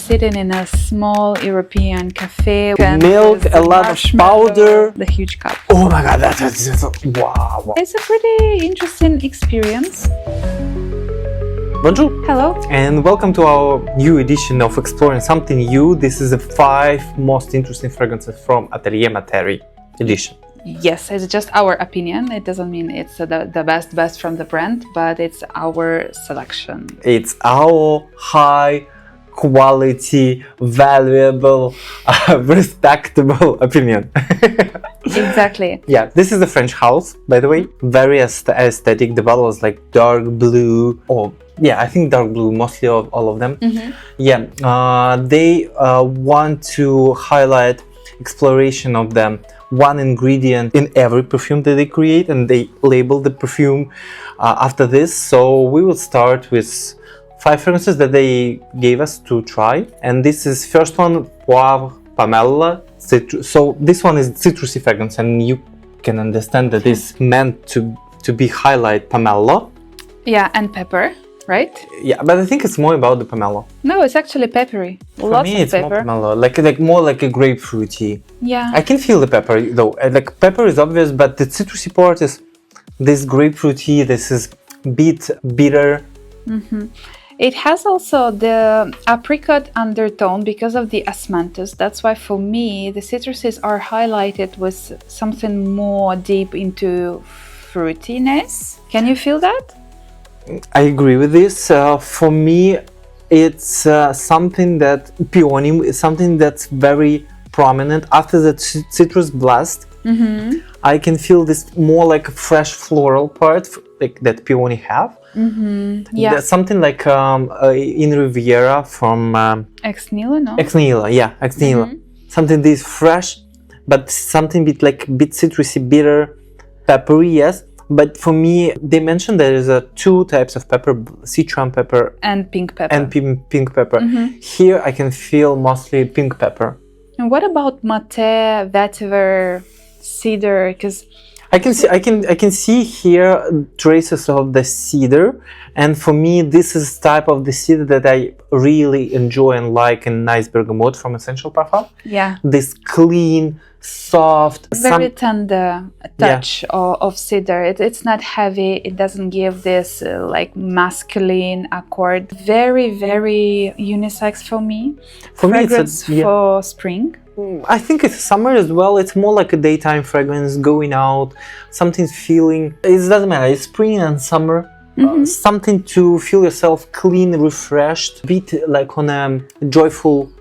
sitting in a small European cafe. Milk, a lot of powder. The huge cup. Oh my god, that's wow. It's a pretty interesting experience. Bonjour. Hello. And welcome to our new edition of Exploring Something New. This is the 5 most interesting fragrances from Atelier Materi edition. Yes, it's just our opinion. It doesn't mean it's the best from the brand, but it's our selection. It's our high quality, valuable, respectable opinion. Exactly. Yeah, this is the French house, by the way. Very aesthetic. The bottle is like dark blue. Oh, yeah, I think dark blue, mostly all of them. Mm-hmm. Yeah, they want to highlight exploration of them. One ingredient in every perfume that they create, and they label the perfume after this. So we will start with 5 fragrances that they gave us to try, and this is first one, Poivre, Pomelo, citrus. So this one is citrusy fragrance, and you can understand that it's meant to be highlight Pomelo. Yeah, and pepper, right? Yeah, but I think it's more about the Pomelo. No, it's actually peppery. For Lots me, of it's pepper. more Pomelo, like more like a grapefruity. Yeah. I can feel the pepper though. Like pepper is obvious, but the citrusy part is this grapefruity. This is bitter. Mm-hmm. It has also the apricot undertone because of the osmanthus. That's why for me the citruses are highlighted with something more deep into fruitiness. Can you feel that? I agree with this. For me, it's something that peony is something that's very prominent after the citrus blast. Mm-hmm. I can feel this more like a fresh floral part like that peony have. Mm-hmm. Yeah. That's something like in Riviera from Ex Nihilo, no? Ex Nihilo, yeah, Ex Nihilo. Mm-hmm. Something this fresh, but something bit citrusy, bitter, peppery, yes. But for me, they mentioned there is 2 types of pepper: Sichuan pepper and pink pepper. and pink pepper. Mm-hmm. Here, I can feel mostly pink pepper. And what about mate, vetiver, cedar? Because I can see here traces of the cedar, and for me, this is type of the cedar that I really enjoy and like in nice bergamot from Essential Parfum. yeah, This clean, soft, very tender touch of cedar. It's not heavy. It doesn't give this like masculine accord. Very, very unisex for me. For me, Fragrance for spring. I think it's summer as well. It's more like a daytime fragrance, going out, something feeling. It doesn't matter. It's spring and summer. Mm-hmm. Something to feel yourself clean, refreshed, bit like on a joyful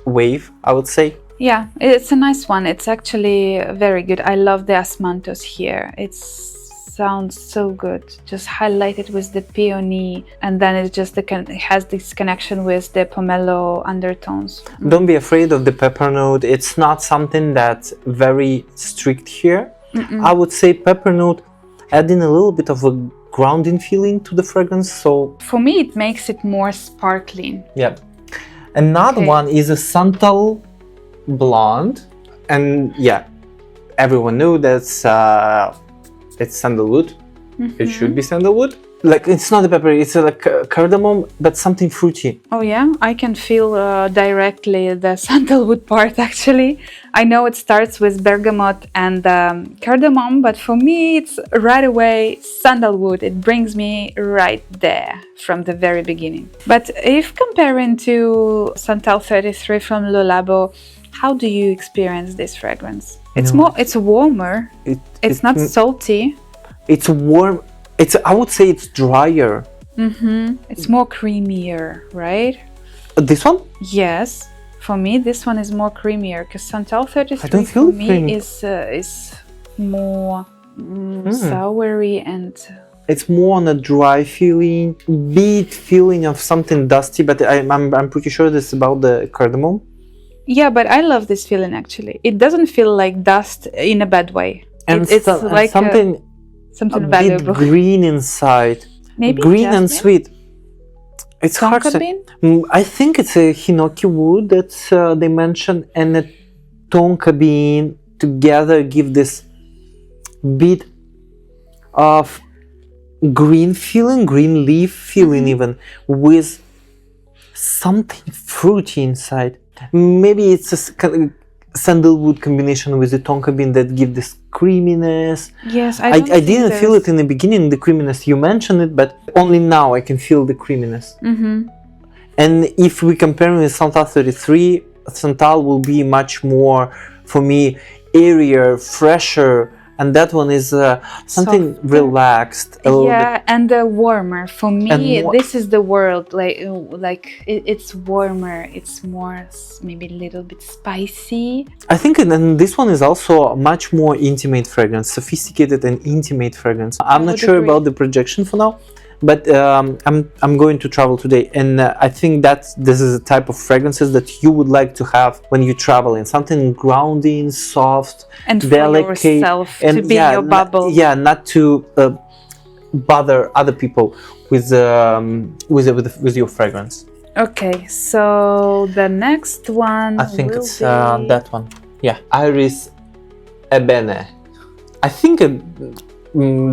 wave, I would say. Yeah, it's a nice one. It's actually very good. I love the osmanthus here. It sounds so good. Just highlighted with the peony, and then it just it has this connection with the pomelo undertones. Don't be afraid of the pepper note. It's not something that's very strict here. Mm-mm. I would say pepper note adding a little bit of a grounding feeling to the fragrance. So for me, it makes it more sparkling. yeah. Another one is a Santal Blond, and yeah, everyone knows that's it's sandalwood. Mm-hmm. It should be sandalwood. Like it's not a pepper, it's like cardamom, but something fruity. Oh yeah, I can feel directly the sandalwood part actually. I know it starts with bergamot and cardamom, but for me it's right away sandalwood. It brings me right there from the very beginning. But if comparing to Santal 33 from Le Labo, how do you experience this fragrance? It's it's warmer. It's not salty. It's warm. I would say it's drier. Mm-hmm. It's more creamier, right? This one? Yes. For me, this one is more creamier because Santal 33 I don't feel for me creamy. is more soury and. It's more on a dry feeling, bit feeling of something dusty, but I'm pretty sure this is about the cardamom. Yeah, but I love this feeling actually. It doesn't feel like dust in a bad way. And it's like something valuable. bit green inside. Maybe green jasmine? and sweet. It's hard to Tonka say. bean? I think it's a hinoki wood that they mentioned, and a tonka bean together give this bit of green feeling, green leaf feeling, even with something fruity inside. Maybe it's a sandalwood combination with the tonka bean that give this creaminess. Yes, I didn't feel it in the beginning, the creaminess. You mentioned it, but only now I can feel the creaminess. And if we compare with Santal 33, Santal will be much more, for me, airier, fresher, and that one is something Softer. relaxed, a little bit. And warmer. For me, this is the world. It's warmer. It's more maybe a little bit spicy. I think and this one is also a much more intimate fragrance, sophisticated and intimate fragrance. I'm not sure about the projection for now, but I'm going to travel today, and I think that this is a type of fragrances that you would like to have when you travel in something grounding, soft, and delicate, for yourself, and to be in your bubble. Not to bother other people with your fragrance. Okay, so the next one I think it's that one. Yeah, Iris Ebène. I think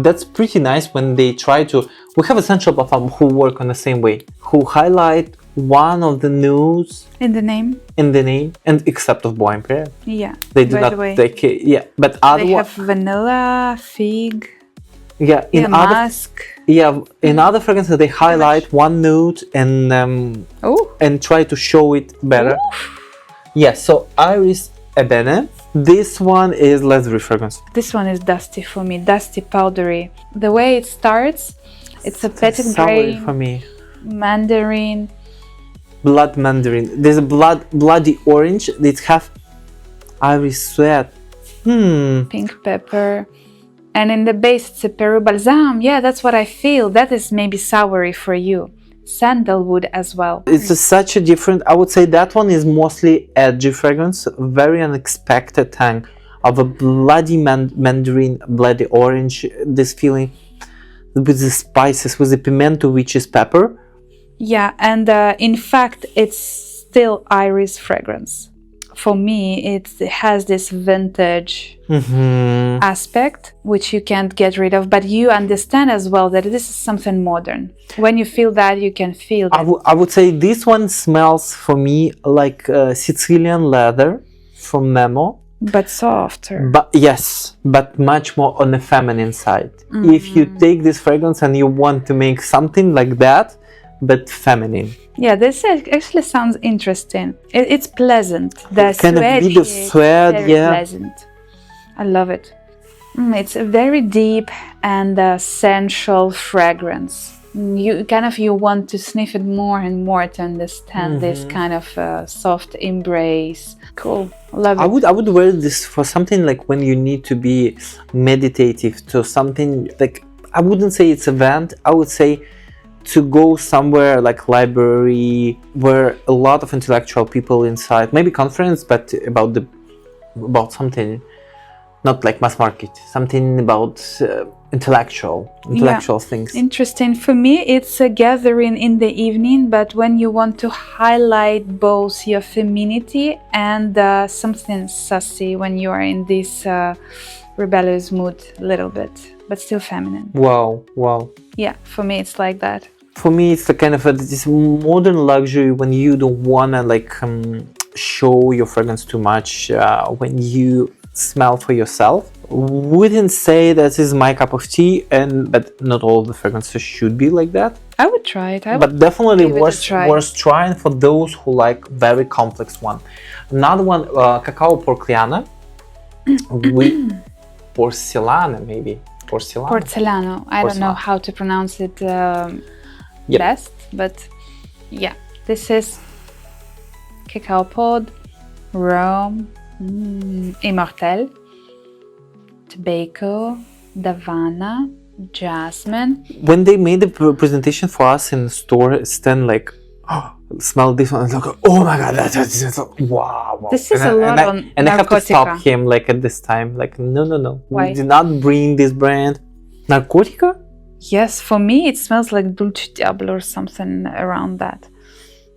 that's pretty nice when they try to. We have essential perfume who work on the same way, who highlight one of the notes in the name, and except of Bois Imperial. Yeah, they do not take it. Yeah, but they have vanilla, fig. Yeah, in other fragrances they highlight one note and try to show it better. Yeah, so Iris Ebène. This one is leathery fragrance. This one is dusty for me, dusty, powdery. The way it starts, it's a petit grain for me. Mandarin. Blood mandarin. There's a bloody orange. It have iris sweat. Pink pepper. And in the base, it's a Peru balsam. Yeah, that's what I feel. That is maybe soury for you. Sandalwood as well. It's such a different, I would say that one is mostly edgy fragrance, very unexpected tang of a bloody mandarin, bloody orange, this feeling with the spices, with the pimento, which is pepper. Yeah, and in fact, it's still iris fragrance. For me, it has this vintage aspect, which you can't get rid of, but you understand as well that this is something modern. When you feel that, you can feel that. I would say this one smells for me like Sicilian leather from Memo. But softer. But yes, but much more on the feminine side. If you take this fragrance and you want to make something like that, but feminine. Yeah, this actually sounds interesting. It's pleasant. The kind suede of bit of suede, very pleasant. I love it. It's a very deep and sensual fragrance. You want to sniff it more and more to understand this kind of soft embrace. Cool, love it. I would wear this for something like when you need to be meditative, to something like, I wouldn't say it's event, I would say to go somewhere like library where a lot of intellectual people inside, maybe conference, but about something not like mass market, something about intellectual things. Interesting. For me, it's a gathering in the evening, but when you want to highlight both your femininity and something sassy, when you are in this rebellious mood a little bit, but still feminine. Wow. Yeah, for me, it's like that. For me, it's the kind of this modern luxury when you don't wanna like show your fragrance too much, when you smell for yourself. Wouldn't say that is my cup of tea, but not all the fragrances should be like that. I would try it. But definitely worth trying for those who like very complex one. Another one, Cacao Porcelana with Porcelana, maybe. Porcelano. I don't know how to pronounce it best, but yeah, this is cacao pod, rum, immortel, tobacco, davana, jasmine. When they made the presentation for us in the store, stand like, smell this one, and like, oh my god, that's wow. This is a lot on and I have to stop Narcotica. him like at this time, like no. Why? We did not bring this brand. Narcotica? Yes, for me it smells like Dulce Diablo or something around that.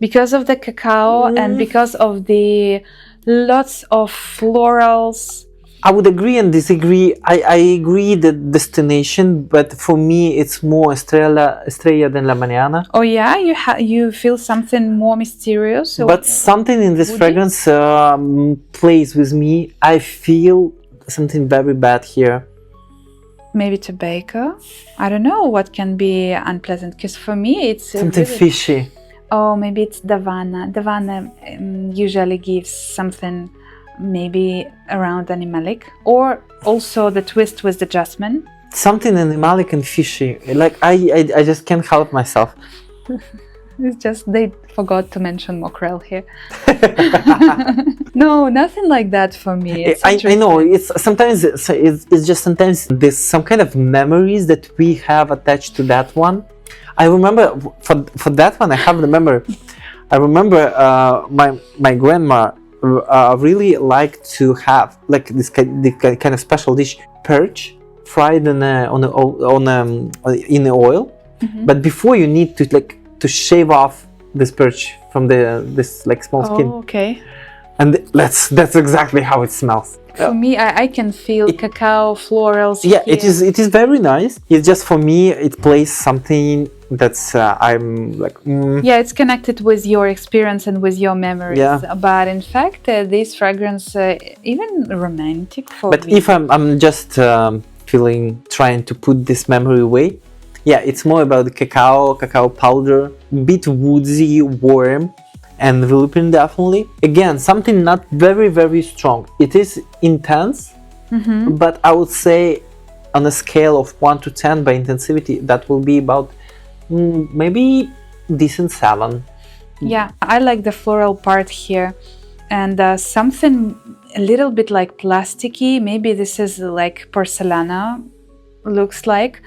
Because of the cacao and because of the lots of florals I would agree and disagree. I agree the destination, but for me it's more Estrella than La Mañana. Oh yeah, you feel something more mysterious. But something in this woody? fragrance plays with me. I feel something very bad here. Maybe tobacco. I don't know what can be unpleasant, because for me it's Something really... fishy. Oh, maybe it's Davana. Davana usually gives something maybe around animalic, or also the twist with the jasmine. Something animalic and fishy. Like I just can't help myself. It's just they forgot to mention mackerel here. No, nothing like that for me. It's I know it's sometimes it's just sometimes there's some kind of memories that we have attached to that one. I remember for that one I have the memory. I remember my grandma really liked to have like this kind of special dish, perch fried in the oil. Mm-hmm. But before you need to shave off this perch from this like small skin. Oh, okay. And that's exactly how it smells. For me, I can feel cacao, florals. Yeah, here. it is very nice. It's just for me, it plays something that's I'm like. Yeah, it's connected with your experience and with your memories. Yeah. But in fact, this fragrance even romantic for But me. if I'm just trying to put this memory away, yeah, it's more about the cacao powder, bit woodsy, warm, and enveloping definitely. Again, something not very strong. It is intense, but I would say on a scale of 1 to 10 by intensivity, that will be about maybe decent 7. Yeah, I like the floral part here, and something a little bit like plasticky. Maybe this is like porcelana, looks like.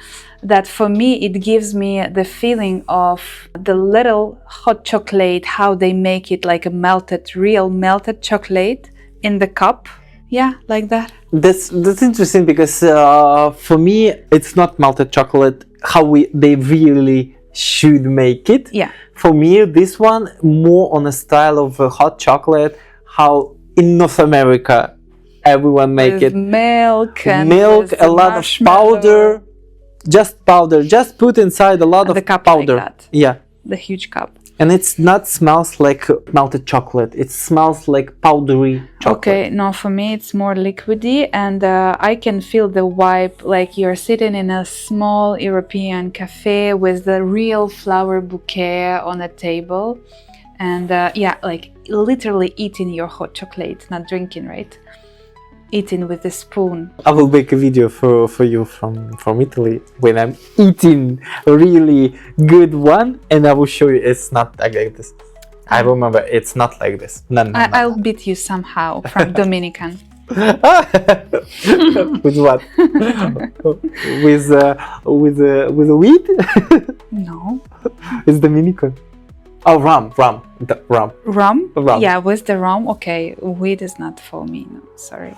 That for me, it gives me the feeling of the little hot chocolate, how they make it like a real melted chocolate in the cup. Yeah, like that. That's interesting because for me, it's not melted chocolate how they really should make it. Yeah. For me, this one more on a style of hot chocolate, how in North America everyone make With it. Milk, A lot of powder. Just powder, just put inside a lot of the cup powder. like that. Yeah. The huge cup. And it's not smells like melted chocolate. It smells like powdery chocolate. Okay, no, for me it's more liquidy, and I can feel the vibe like you're sitting in a small European cafe with the real flower bouquet on a table, and yeah, like literally eating your hot chocolate, not drinking, right? Eating with a spoon. I will make a video for you from Italy when I'm eating a really good one, and I will show you it's not like this. I remember it's not like this. No. I'll beat you somehow from Dominican. With what? with a weed? No. It's Dominican. Oh, rum. Rum? Rum. Yeah, with the rum. Okay, weed is not for me. No, sorry.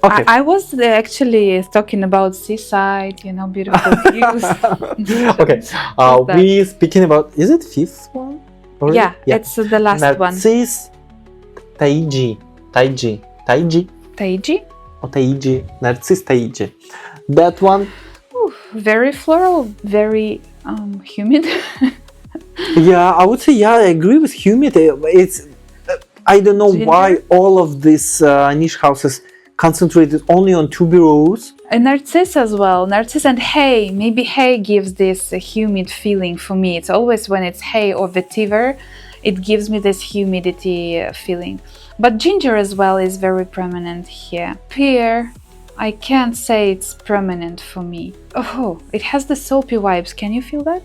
Okay. I was actually talking about seaside, beautiful views. Okay. We speaking about, is it fifth one? Already? Yeah, it's the last one. Narcisse, Taiji. Taiji? Or Taiji. Narcisse Taiji. That one. Very floral, very humid. Yeah, I would say, yeah, I agree with humid. It's, I don't know why all of these niche houses concentrated only on tuberose. And Narcisse as well. Narcisse and hay. Maybe hay gives this humid feeling for me. It's always when it's hay or vetiver, it gives me this humidity feeling. But ginger as well is very prominent here. Pear, I can't say it's prominent for me. Oh, it has the soapy vibes. Can you feel that?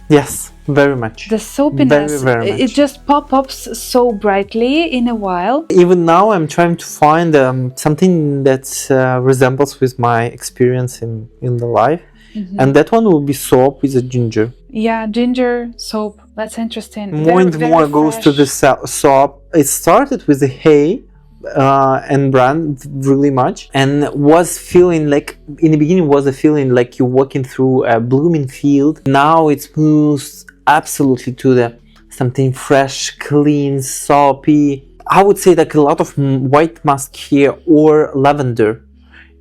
Yes, very much. The soapiness, very much. It just pops so brightly in a while. Even now I'm trying to find something that resembles with my experience in the life. And that one will be soap with a ginger. Yeah, ginger, soap, that's interesting. More and more goes to the soap. It started with the hay and brand really much, and was feeling like in the beginning was a feeling like you're walking through a blooming field. Now it moves absolutely to the something fresh, clean, soapy, I would say like a lot of white musk here or lavender,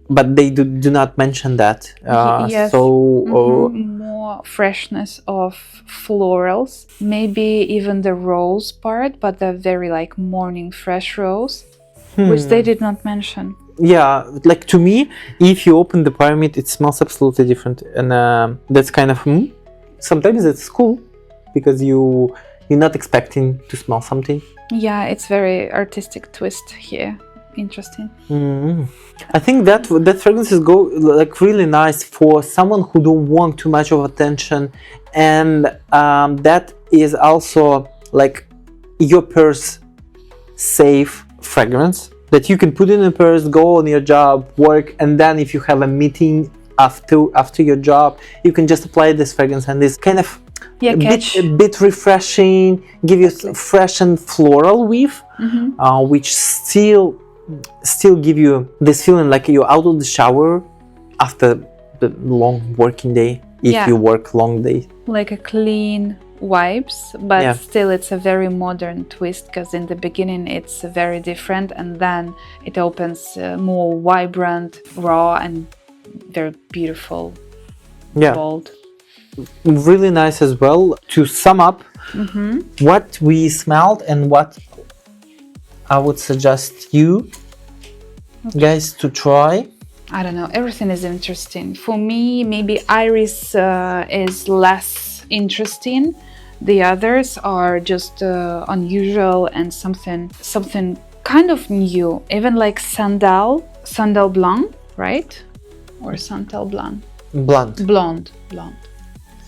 but they do not mention that. Yes. More freshness of florals, maybe even the rose part, but the very like morning fresh rose, which they did not mention. Yeah, like to me, if you open the pyramid, it smells absolutely different, and that's kind of sometimes it's cool because you're not expecting to smell something. Yeah, it's very artistic twist here. Interesting. I think that fragrances go like really nice for someone who don't want too much of attention, and that is also like your purse safe fragrance that you can put in a purse, go on your job, work, and then if you have a meeting after your job, you can just apply this fragrance, and this kind of a bit refreshing, give you fresh and floral whiff, which still give you this feeling like you're out of the shower after the long working day, if you work long day. Like a clean vibes, but still it's a very modern twist, because in the beginning it's very different, and then it opens more vibrant, raw, and very beautiful, bold. Really nice as well. To sum up what we smelled and what I would suggest you guys to try. I don't know, everything is interesting. For me, maybe iris is less interesting. The others are just unusual and something kind of new. Even like Santal Blond, right? Or Santal Blond. Blond.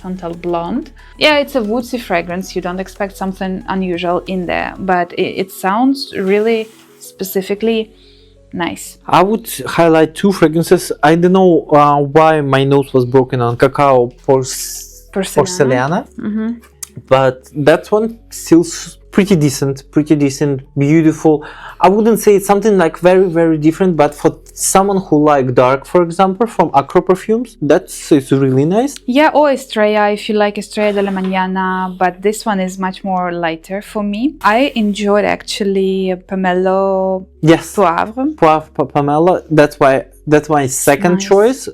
Santal Blond. Yeah, it's a woodsy fragrance. You don't expect something unusual in there, but it sounds really specifically nice. I would highlight two fragrances. I don't know why my nose was broken on Cacao Porcelana. But that one still pretty decent, beautiful. I wouldn't say it's something like very, very different, but for someone who like dark, for example, from Acro Perfumes, it's really nice. Yeah, or Estrella, if you like Estrella de la Mañana, but this one is much more lighter for me. I enjoyed actually Pomelo. Yes. Poivre, Pomelo. That's my second choice.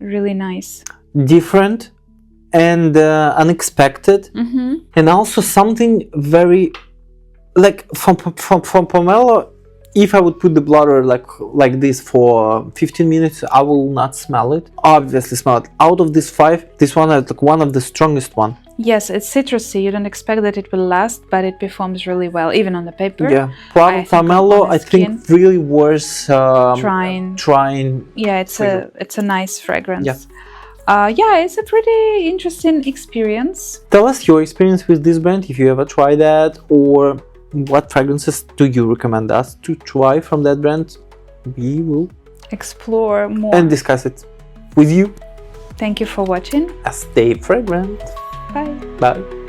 Really nice. Different and unexpected, and also something very like from Pomelo. If I would put the blotter like this for 15 minutes, I will not smell it. Obviously smell it. Out of these 5, this one is like one of the strongest one. Yes, it's citrusy. You don't expect that it will last, but it performs really well, even on the paper. Yeah, Pomelo, I think really worth trying. Yeah, it's a nice fragrance. Yeah, it's a pretty interesting experience. Tell us your experience with this brand, if you ever tried that, or what fragrances do you recommend us to try from that brand. We will explore more and discuss it with you. Thank you for watching. Stay fragrant. Bye. Bye.